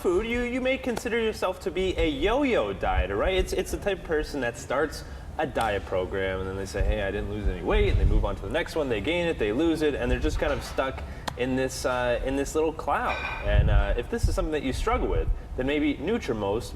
food, you may consider yourself to be a yo-yo dieter, right? It's the type of person that starts a diet program and then they say, hey, I didn't lose any weight, and they move on to the next one, they gain it, they lose it, and they're just kind of stuck in this little cloud. And if this is something that you struggle with, then maybe Nutrimost,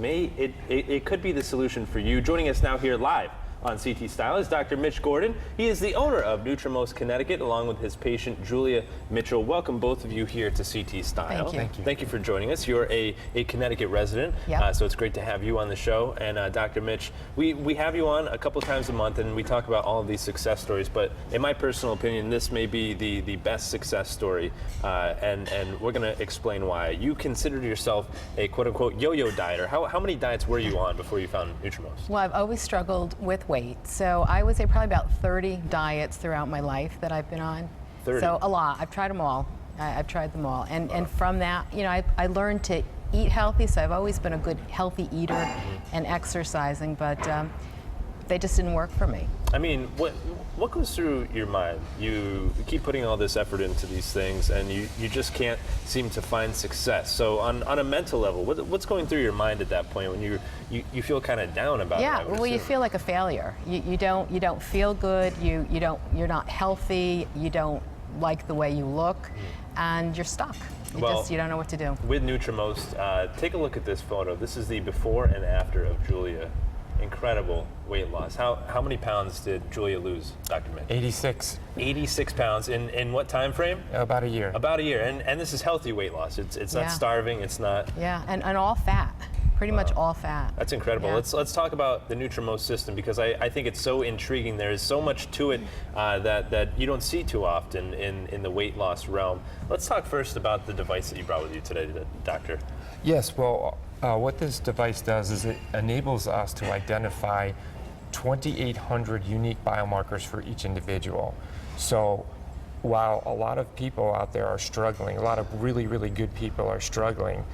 it could be the solution for you. Joining us now here live on CT Style is Dr. Mitch Gordon. He is the owner of Nutrimost Connecticut, along with his patient Julia Mitchell. Welcome both of you here to CT Style. Thank you. Thank you for joining us. You're a Connecticut resident, Yep. So it's great to have you on the show. And Dr. Mitch, we have you on a couple times a month, and we talk about all of these success stories. But in my personal opinion, this may be the best success story, and we're going to explain why. You considered yourself a quote-unquote yo-yo dieter. How many diets were you on before you found Nutrimost? Well, I've always struggled with weight. So I would say probably about 30 diets throughout my life that I've been on. 30? So a lot. I've tried them all. I've tried them all. And from that, you know, I learned to eat healthy. So I've always been a good healthy eater and exercising, but they just didn't work for me. I mean, what goes through your mind? You keep putting all this effort into these things, and you just can't seem to find success. So on a mental level, what's going through your mind at that point when you feel kind of down about it? Yeah, well, you feel like a failure. You don't feel good. You're not healthy. You don't like the way you look, and you're stuck. You don't know what to do. With Nutrimost, take a look at this photo. This is the before and after of Julia. Incredible weight loss. How many pounds did Julia lose, Dr. Mitch? 86. 86 pounds in what time frame? About a year. About a year, and this is healthy weight loss. It's not starving. It's not. Yeah, and all fat. Pretty much all fat. That's incredible. Yeah. Let's talk about the Nutrimost system, because I think it's so intriguing. There is so much to it that you don't see too often in the weight loss realm. Let's talk first about the device that you brought with you today, Doctor. Yes, well, what this device does is it enables us to identify 2,800 unique biomarkers for each individual. So while a lot of people out there are struggling, a lot of really, really good people are struggling,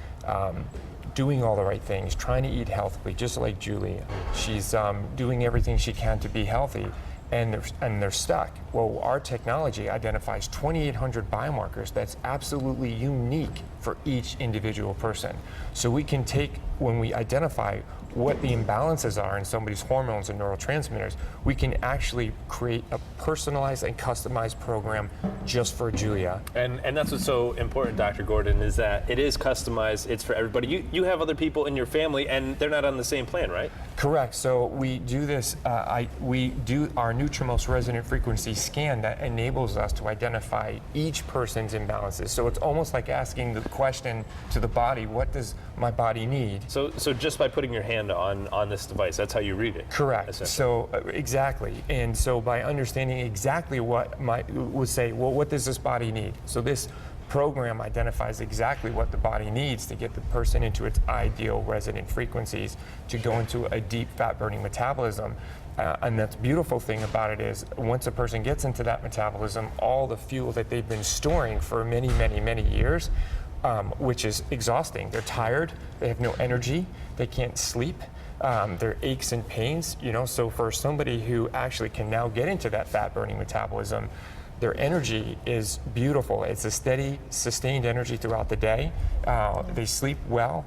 doing all the right things, trying to eat healthily, just like Julie. She's doing everything she can to be healthy, and they're stuck. Well, our technology identifies 2,800 biomarkers that's absolutely unique for each individual person. So we can take, when we identify what the imbalances are in somebody's hormones and neurotransmitters, we can actually create a personalized and customized program just for Julia. And that's what's so important, Dr. Gordon, is that it is customized. It's for everybody. You have other people in your family, and they're not on the same plan, right? Correct. So we do this. We do our Nutrimost resonant frequency scan that enables us to identify each person's imbalances. So it's almost like asking the question to the body, what does my body need? So just by putting your hand on this device, that's how you read it. Correct. So exactly. And so by understanding exactly what would say, well, what does this body need? So this program identifies exactly what the body needs to get the person into its ideal resonant frequencies to go into a deep fat burning metabolism. And the beautiful thing about it is once a person gets into that metabolism, all the fuel that they've been storing for many, many, many years, which is exhausting. They're tired, they have no energy, they can't sleep, their aches and pains, you know. So for somebody who actually can now get into that fat burning metabolism, their energy is beautiful. It's a steady, sustained energy throughout the day. They sleep well,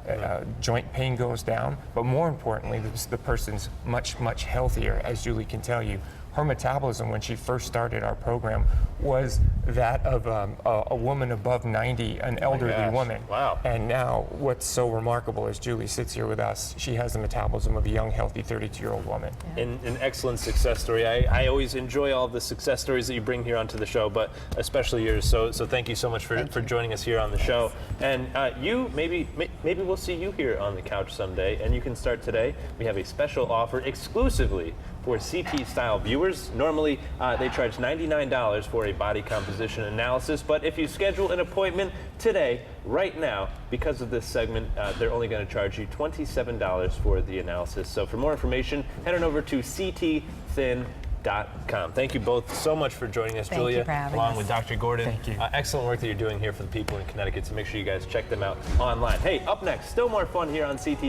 joint pain goes down, but more importantly, the person's much, much healthier, as Julie can tell you. Her metabolism when she first started our program was that of a woman above 90, an elderly woman. Wow. And now what's so remarkable is Julie sits here with us. She has the metabolism of a young, healthy 32-year-old woman. Yeah. An excellent success story. I always enjoy all the success stories that you bring here onto the show, but especially yours. So thank you so much for joining us here on the show. And you, maybe we'll see you here on the couch someday, and you can start today. We have a special offer exclusively for CT Style viewers. Normally, they charge $99 for a body composition analysis, but if you schedule an appointment today, right now, because of this segment, they're only going to charge you $27 for the analysis. So for more information, head on over to ctthin.com. Thank you both so much for joining us, Julia, along with Dr. Gordon. Thank you. Excellent work that you're doing here for the people in Connecticut, so make sure you guys check them out online. Hey, up next, still more fun here on CT